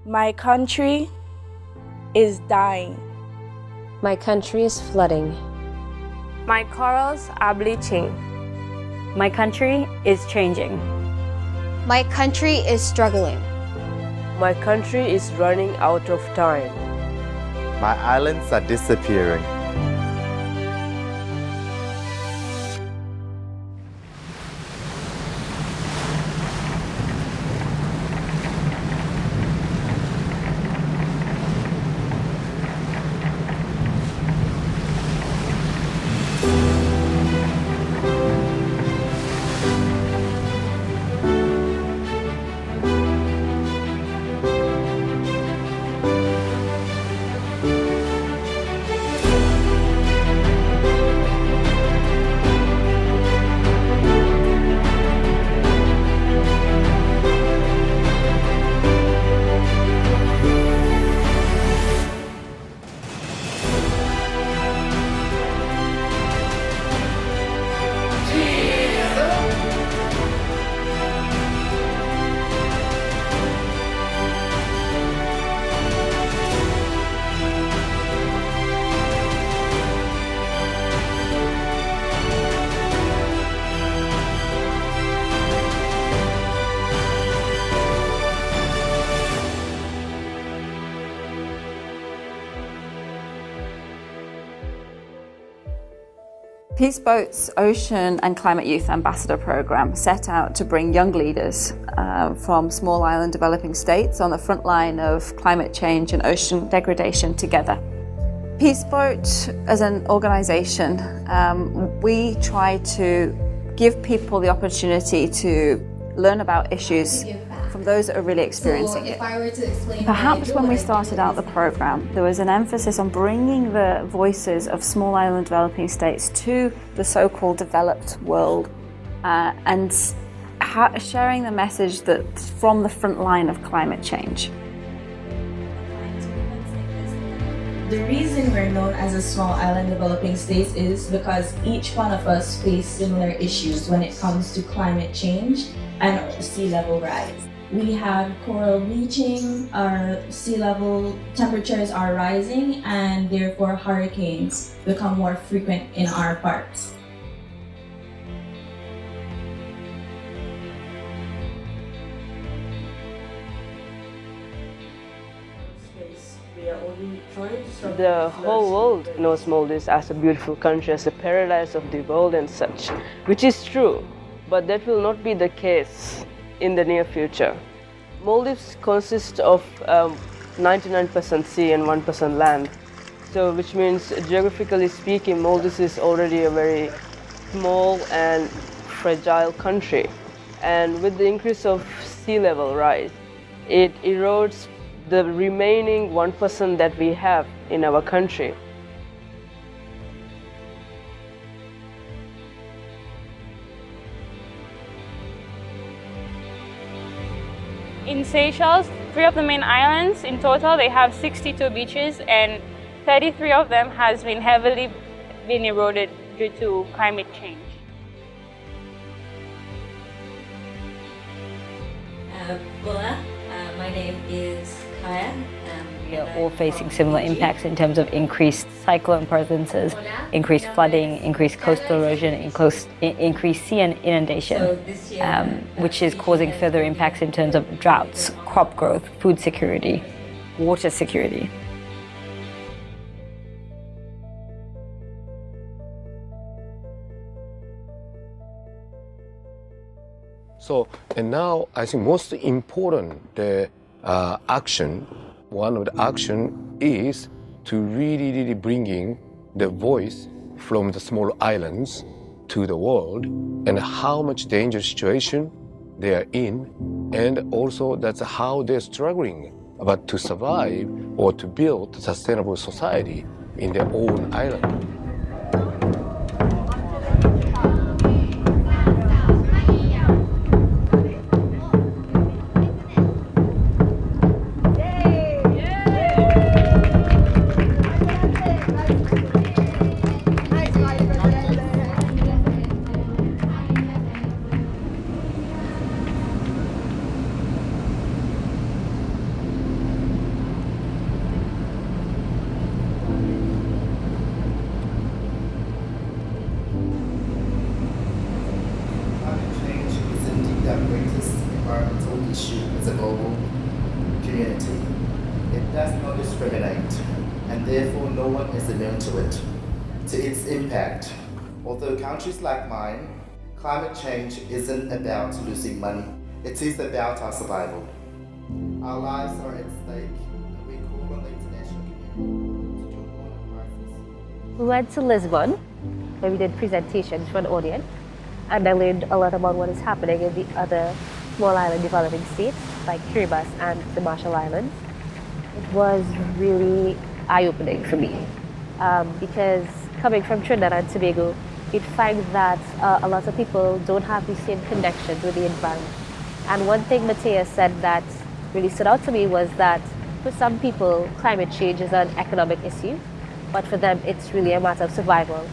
My country is dying. My country is flooding. My corals are bleaching. My country is changing. My country is struggling. My country is running out of time. My islands are disappearing. Peace Boat's Ocean and Climate Youth Ambassador Program set out to bring young leaders from small island developing states on the front line of climate change and ocean degradation together. Peace Boat, as an organization, we try to give people the opportunity to learn about issues from those that are really experiencing it. Perhaps when we started out the program, there was an emphasis on bringing the voices of small island developing states to the so-called developed world and sharing the message that from the front line of climate change. The reason we're known as a small island developing state is because each one of us face similar issues when it comes to climate change and sea level rise. We have coral bleaching, our sea level temperatures are rising, and therefore hurricanes become more frequent in our parts. The whole world knows Maldives as a beautiful country, as a paradise of the world and such, which is true, but that will not be the case in the near future. Maldives consists of 99% sea and 1% land, so which means geographically speaking, Maldives is already a very small and fragile country, and with the increase of sea level rise, it erodes the remaining 1% that we have in our country. In Seychelles, 3 of the main islands, in total they have 62 beaches, and 33 of them has been heavily eroded due to climate change. Hola, my name is Kaya. We are all facing similar impacts in terms of increased cyclone presences, increased flooding, increased coastal erosion, increased sea inundation, which is causing further impacts in terms of droughts, crop growth, food security, water security. So, and now I think most important action, one of the action is to really bringing the voice from the small islands to the world and how much dangerous situation they are in, and also that's how they're struggling but to survive or to build a sustainable society in their own island. greatest environmental issue as a global community. It does not discriminate, and therefore no one is immune to it, to its impact. Although countries like mine, climate change isn't about losing money. It is about our survival. Our lives are at stake, and we call on the international community to jump on a crisis. We went to Lisbon, where we did presentations for an audience, and I learned a lot about what is happening in the other small island developing states, like Kiribati and the Marshall Islands. It was really eye-opening for me, because coming from Trinidad and Tobago, you'd find that a lot of people don't have the same connections with the environment. And one thing Matthias said that really stood out to me was that for some people, climate change is an economic issue, but for them, it's really a matter of survival.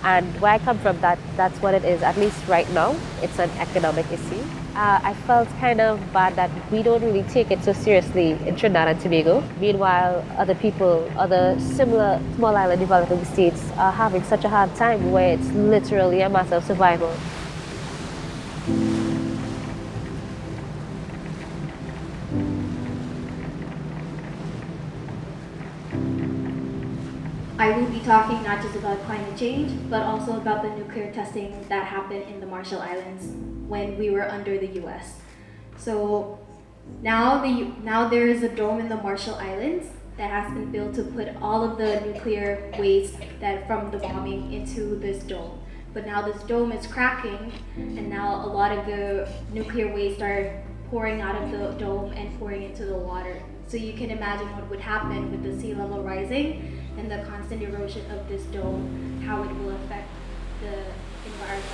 And where I come from, that's what it is. At least right now, it's an economic issue. I felt kind of bad that we don't really take it so seriously in Trinidad and Tobago. Meanwhile, other people, other similar small island developing states are having such a hard time where it's literally a matter of survival. I will be talking not just about climate change, but also about the nuclear testing that happened in the Marshall Islands when we were under the US. So now there is a dome in the Marshall Islands that has been built to put all of the nuclear waste that from the bombing into this dome. But now this dome is cracking, and now a lot of the nuclear waste are pouring out of the dome and pouring into the water. So you can imagine what would happen with the sea level rising and the constant erosion of this dome, how it will affect the environment.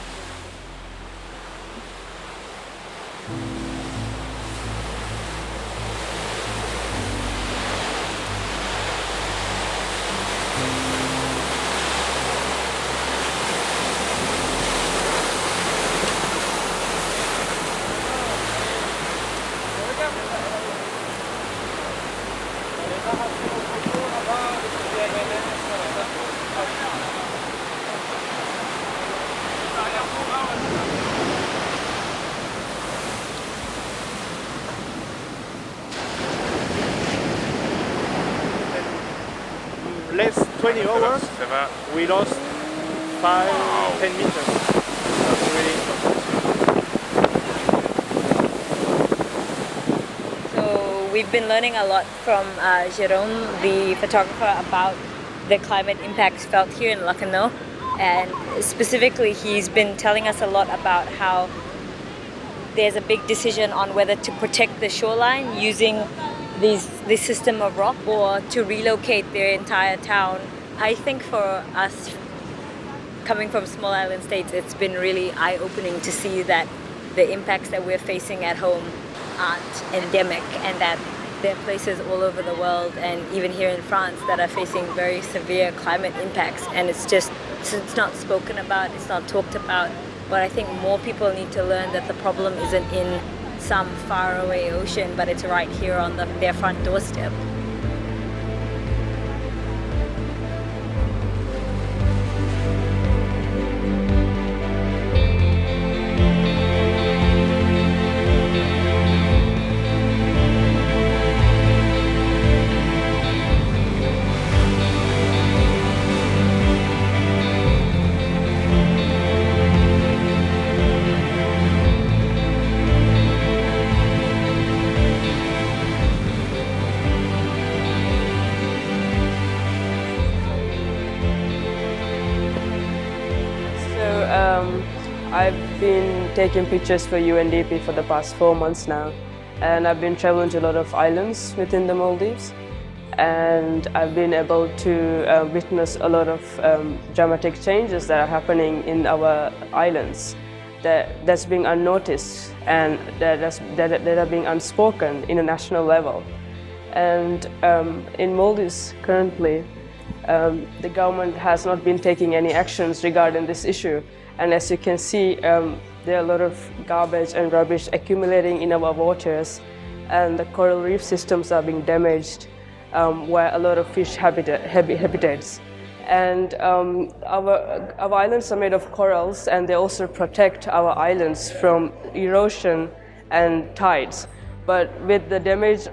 Less 20 hours, we lost 5-10 meters. That's really interesting. So we've been learning a lot from Jérôme, the photographer, about the climate impacts felt here in Lacanau. And specifically, he's been telling us a lot about how there's a big decision on whether to protect the shoreline using this system of rock or to relocate their entire town. I think for us, coming from small island states, it's been really eye-opening to see that the impacts that we're facing at home aren't endemic, and that there are places all over the world and even here in France that are facing very severe climate impacts, and it's not spoken about, it's not talked about. But I think more people need to learn that the problem isn't in some faraway ocean, but it's right here on their front doorstep. I've been taking pictures for UNDP for the past 4 months now, and I've been traveling to a lot of islands within the Maldives, and I've been able to witness a lot of dramatic changes that are happening in our islands that's being unnoticed and that are being unspoken in a national level. And in Maldives currently, the government has not been taking any actions regarding this issue. And as you can see, there are a lot of garbage and rubbish accumulating in our waters, and the coral reef systems are being damaged, where a lot of fish habitats. And our islands are made of corals, and they also protect our islands from erosion and tides. But with the damages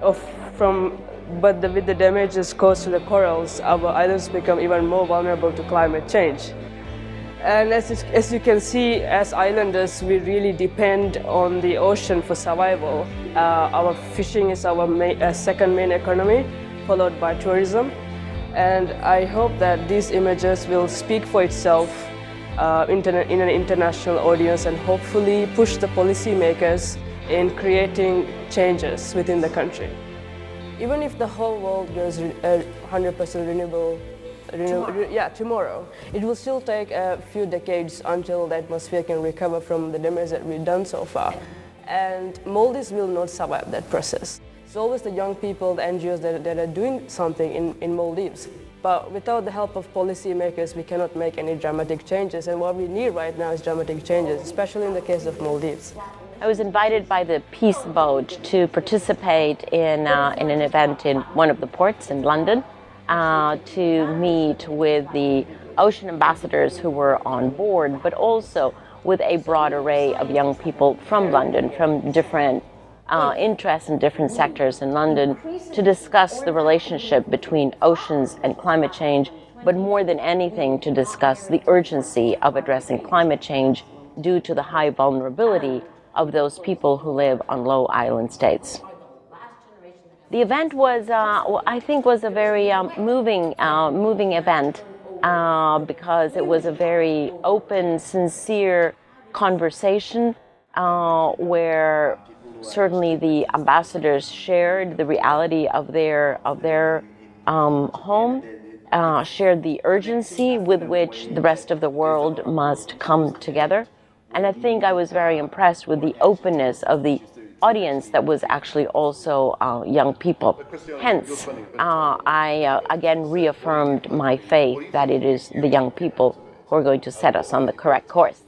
caused to the corals, our islands become even more vulnerable to climate change. And as you can see, as islanders, we really depend on the ocean for survival. Our fishing is our second main economy, followed by tourism. And I hope that these images will speak for itself in an international audience and hopefully push the policymakers in creating changes within the country. Even if the whole world goes 100% renewable, tomorrow, it will still take a few decades until the atmosphere can recover from the damage that we've done so far. And Maldives will not survive that process. It's always the young people, the NGOs that are doing something in Maldives. But without the help of policymakers, we cannot make any dramatic changes. And what we need right now is dramatic changes, especially in the case of Maldives. I was invited by the Peace Boat to participate in an event in one of the ports in London to meet with the ocean ambassadors who were on board, but also with a broad array of young people from London, from different interests in different sectors in London, to discuss the relationship between oceans and climate change, but more than anything to discuss the urgency of addressing climate change due to the high vulnerability of those people who live on low island states. The event was, I think, was a very moving event because it was a very open, sincere conversation where certainly the ambassadors shared the reality of their home, shared the urgency with which the rest of the world must come together. And I think I was very impressed with the openness of the audience that was actually also young people. Hence, I again reaffirmed my faith that it is the young people who are going to set us on the correct course.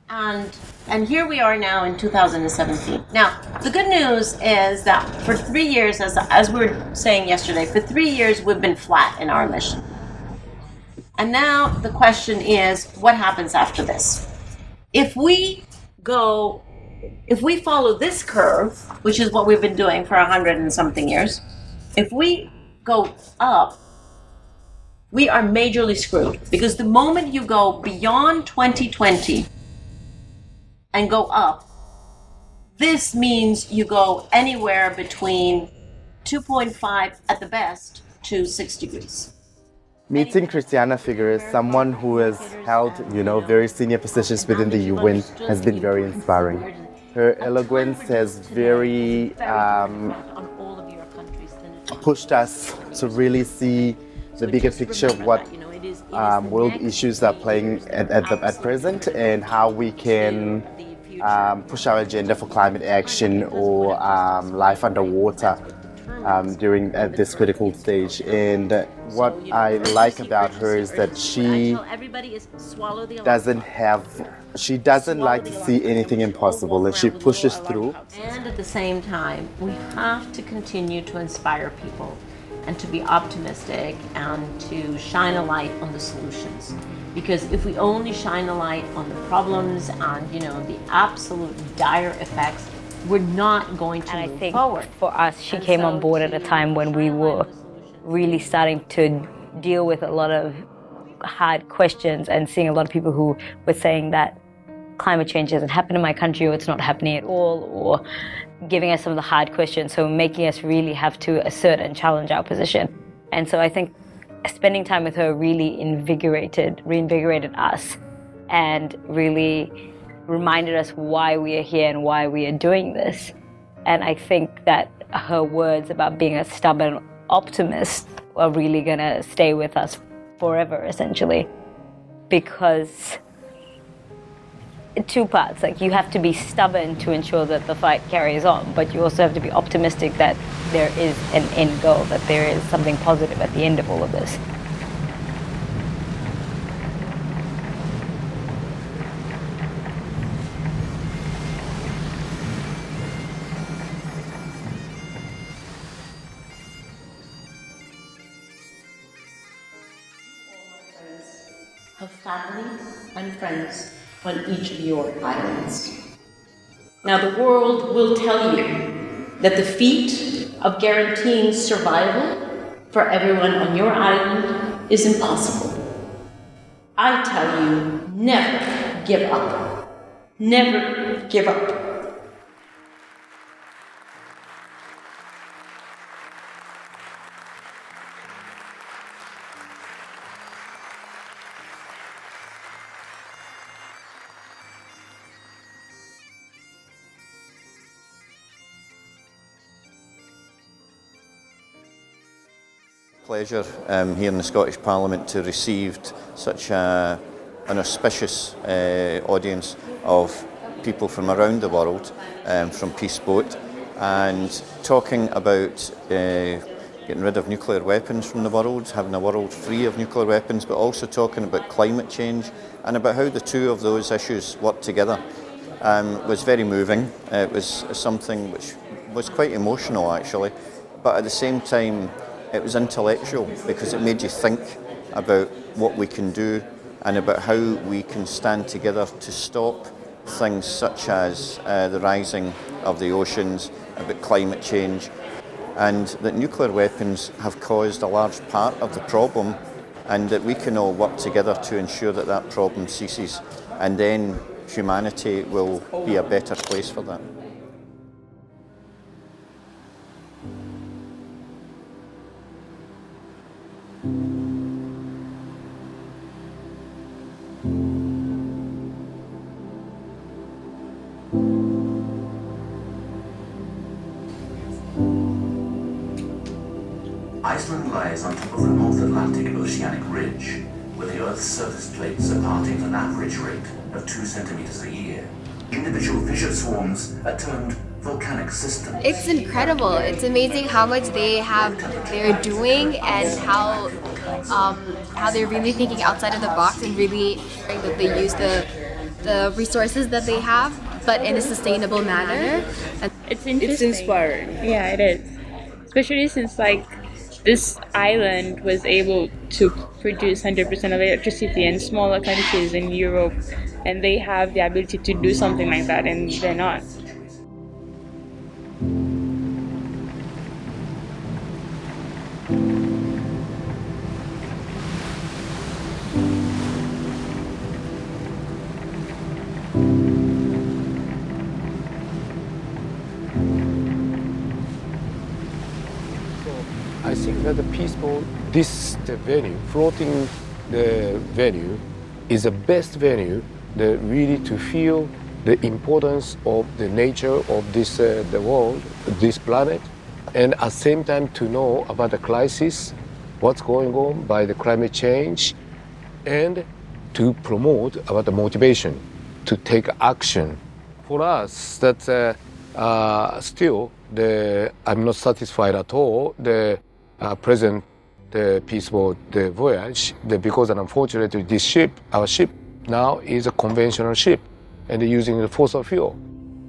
And here we are now in 2017. Now, the good news is that for 3 years, as we were saying yesterday, for 3 years we've been flat in our mission. And now the question is, what happens after this? If we follow this curve, which is what we've been doing for 100 and something years, if we go up, we are majorly screwed. Because the moment you go beyond 2020 and go up, this means you go anywhere between 2.5 at the best to 6 degrees. Meeting Christiana Figueres, someone who has held, very senior positions within the UN, has been very inspiring. Her eloquence has very pushed us to really see the bigger picture of what world issues are playing at present and how we can push our agenda for climate action or life underwater during this critical stage. And what I like about her is that she doesn't like to see anything impossible, and she pushes through. And at the same time, we have to continue to inspire people and to be optimistic and to shine a light on the solutions. Because if we only shine a light on the problems and the absolute dire effects, we're not going to move forward. For us, she came on board at a time when we were really starting to deal with a lot of hard questions and seeing a lot of people who were saying that climate change hasn't happened in my country or it's not happening at all, or giving us some of the hard questions, so making us really have to assert and challenge our position. And so I think spending time with her really reinvigorated us and really reminded us why we are here and why we are doing this. And I think that her words about being a stubborn optimist are really going to stay with us forever, essentially. Because two parts, like you have to be stubborn to ensure that the fight carries on, but you also have to be optimistic that there is an end goal, that there is something positive at the end of all of this. Have family and friends on each of your islands. Now, the world will tell you that the feat of guaranteeing survival for everyone on your island is impossible. I tell you, never give up. Never give up. Pleasure here in the Scottish Parliament to receive such an auspicious audience of people from around the world, from Peace Boat, and talking about getting rid of nuclear weapons from the world, having a world free of nuclear weapons, but also talking about climate change and about how the two of those issues work together. Was very moving. It was something which was quite emotional actually, but at the same time it was intellectual because it made you think about what we can do and about how we can stand together to stop things such as the rising of the oceans, about climate change, and that nuclear weapons have caused a large part of the problem, and that we can all work together to ensure that that problem ceases, and then humanity will be a better place for that. Iceland lies on top of the North Atlantic Oceanic Ridge, where the Earth's surface plates are parting at an average rate of 2 centimeters a year. Individual fissure swarms are termed volcanic systems. It's incredible. It's amazing how much they're doing and how they're really thinking outside of the box and really that they use the resources that they have, but in a sustainable manner. It's interesting. It's inspiring. Yeah, it is. Especially since this island was able to produce 100% of electricity, and smaller countries in Europe, and they have the ability to do something like that, and they're not. I think that the Peace Boat, the venue, floating the venue, is the best venue that really to feel the importance of the nature of this, the world, this planet, and at the same time to know about the crisis, what's going on by the climate change, and to promote about the motivation to take action. For us, that's still I'm not satisfied at all. The present Peace Boat voyage, because unfortunately this ship, our ship now is a conventional ship and using the fossil fuel.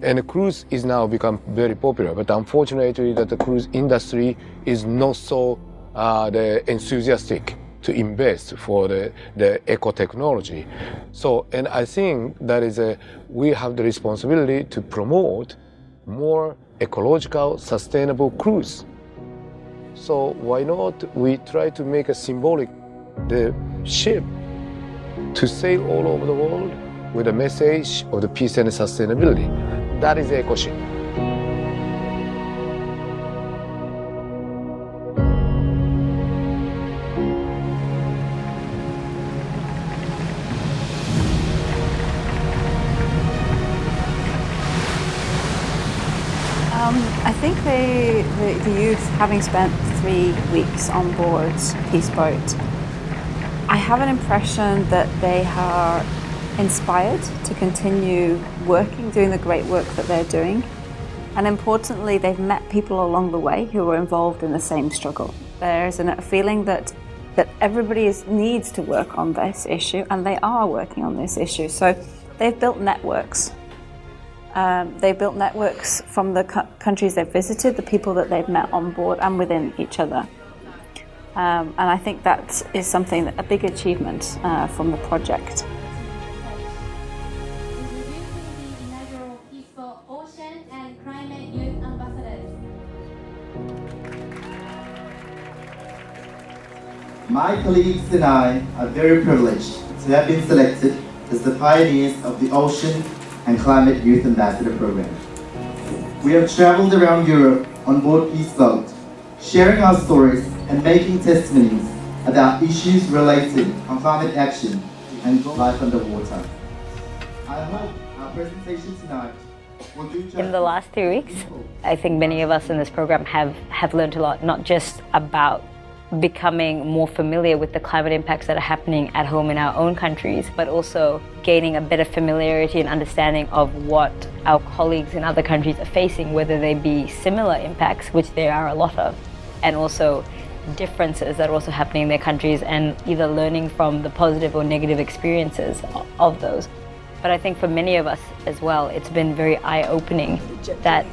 And the cruise is now become very popular, but unfortunately that the cruise industry is not so enthusiastic to invest for the eco technology. So, and I think that we have the responsibility to promote more ecological, sustainable cruise. So why not we try to make a symbolic the ship to sail all over the world with a message of the peace and sustainability. That is the eco ship. I think the youth, having spent 3 weeks on board Peace Boat, I have an impression that they are inspired to continue working, doing the great work that they're doing. And importantly, they've met people along the way who are involved in the same struggle. There's a feeling that everybody needs to work on this issue, and they are working on this issue. So they've built networks. They've built networks from the countries they've visited, the people that they've met on board and within each other. And I think that is something, a big achievement from the project. Introducing the inaugural Peace Boat My colleagues and I are very privileged to have been selected as the pioneers of the Ocean and Climate Youth Ambassador Program. We have traveled around Europe on board Peace Boat, sharing our stories and making testimonies about issues related on climate action and life underwater. I hope our presentation tonight will do justice. In the last 3 weeks, I think many of us in this program have learned a lot, not just about becoming more familiar with the climate impacts that are happening at home in our own countries, but also gaining a better familiarity and understanding of what our colleagues in other countries are facing, whether they be similar impacts, which there are a lot of, and also differences that are also happening in their countries, and either learning from the positive or negative experiences of those. But I think for many of us as well, it's been very eye-opening that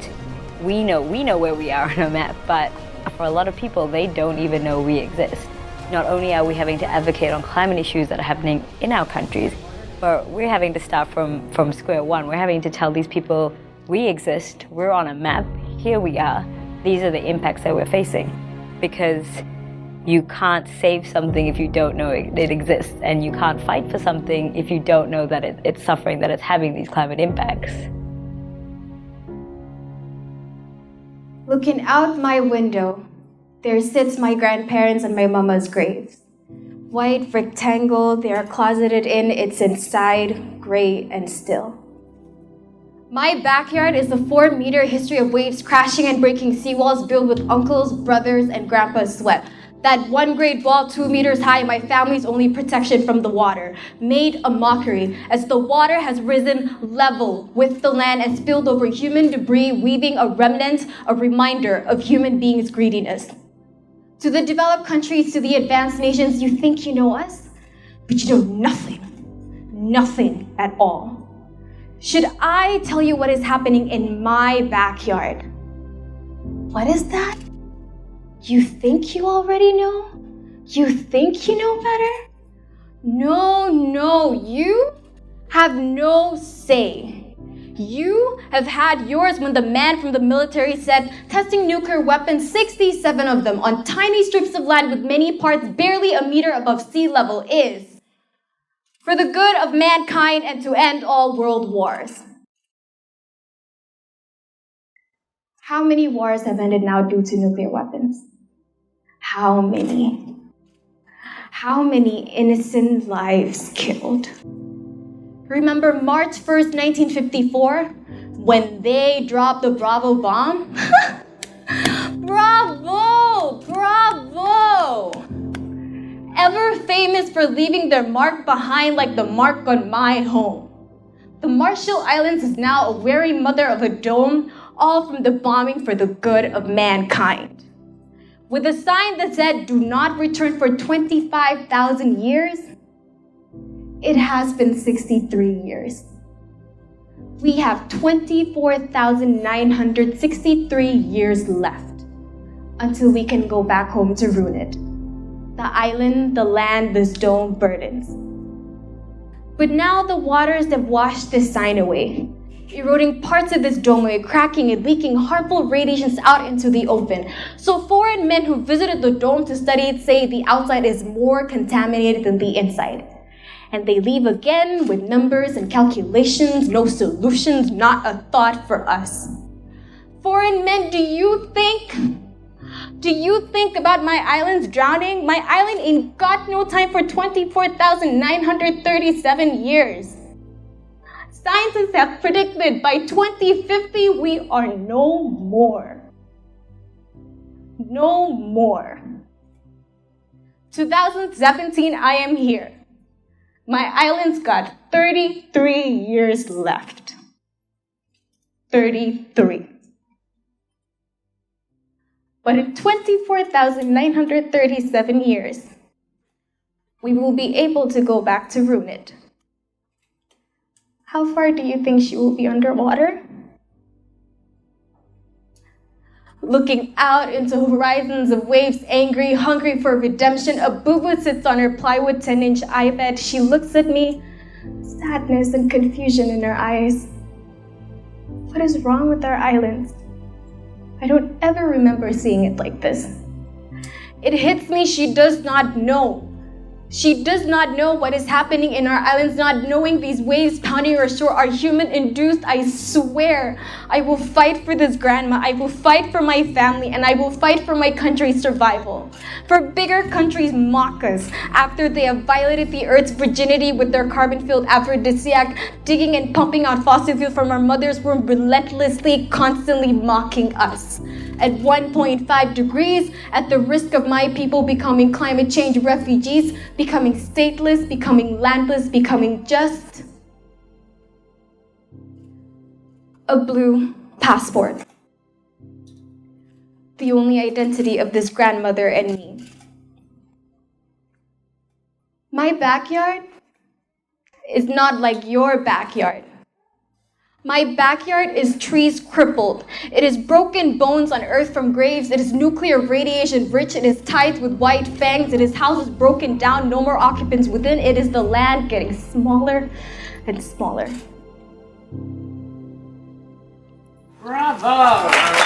we know where we are on a map, but for a lot of people, they don't even know we exist. Not only are we having to advocate on climate issues that are happening in our countries, but we're having to start from square one. We're having to tell these people, we exist, we're on a map, here we are, these are the impacts that we're facing. Because you can't save something if you don't know it exists, and you can't fight for something if you don't know that it's suffering, that it's having these climate impacts. Looking out my window, there sits my grandparents and my mama's graves. White rectangle they are closeted in, it's inside, gray and still. My backyard is the 4-meter history of waves crashing and breaking seawalls built with uncles, brothers, and grandpa's sweat. That one great wall 2 meters high, my family's only protection from the water, made a mockery as the water has risen level with the land and spilled over human debris, weaving a remnant, a reminder of human beings' greediness. To the developed countries, to the advanced nations, you think you know us, but you know nothing at all. Should I tell you what is happening in my backyard? What is that? You think you already know? You think you know better? No, you have no say. You have had yours when the man from the military said testing nuclear weapons, 67 of them on tiny strips of land with many parts barely a meter above sea level, is for the good of mankind and to end all world wars. How many wars have ended now due to nuclear weapons? How many? How many innocent lives killed? Remember March 1st, 1954, when they dropped the Bravo bomb? Bravo! Ever famous for leaving their mark behind like the mark on my home. The Marshall Islands is now a wary mother of a dome, all from the bombing for the good of mankind. With a sign that said, do not return for 25,000 years, it has been 63 years. We have 24,963 years left until we can go back home to ruin it. The island, the land, this dome burdens. But now the waters have washed this sign away, eroding parts of this dome away, cracking and leaking harmful radiations out into the open. So foreign men who visited the dome to study it say the outside is more contaminated than the inside. And they leave again with numbers and calculations, no solutions, not a thought for us. Foreign men, do you think about my island's drowning? My island ain't got no time for 24,937 years. Scientists have predicted by 2050 we are no more. No more. 2017, I am here. My island's got 33 years left. 33. But in 24,937 years, we will be able to go back to ruin it. How far do you think she will be underwater? Looking out into horizons of waves, angry, hungry for redemption, a boo-boo sits on her plywood 10-inch iPad. She looks at me, sadness and confusion in her eyes. What is wrong with our islands? I don't ever remember seeing it like this. It hits me, she does not know. She does not know what is happening in our islands, not knowing these waves pounding our shore are human-induced. I swear, I will fight for this grandma. I will fight for my family, and I will fight for my country's survival. For bigger countries mock us after they have violated the earth's virginity with their carbon-filled aphrodisiac, digging and pumping out fossil fuel from our mother's womb, relentlessly, constantly mocking us. At 1.5 degrees, at the risk of my people becoming climate change refugees, becoming stateless, becoming landless, becoming just a blue passport. The only identity of this grandmother and me. My backyard is not like your backyard. My backyard is trees crippled. It is broken bones unearthed from graves. It is nuclear radiation rich. It is tides with white fangs. It is houses broken down, no more occupants within. It is the land getting smaller and smaller. Bravo!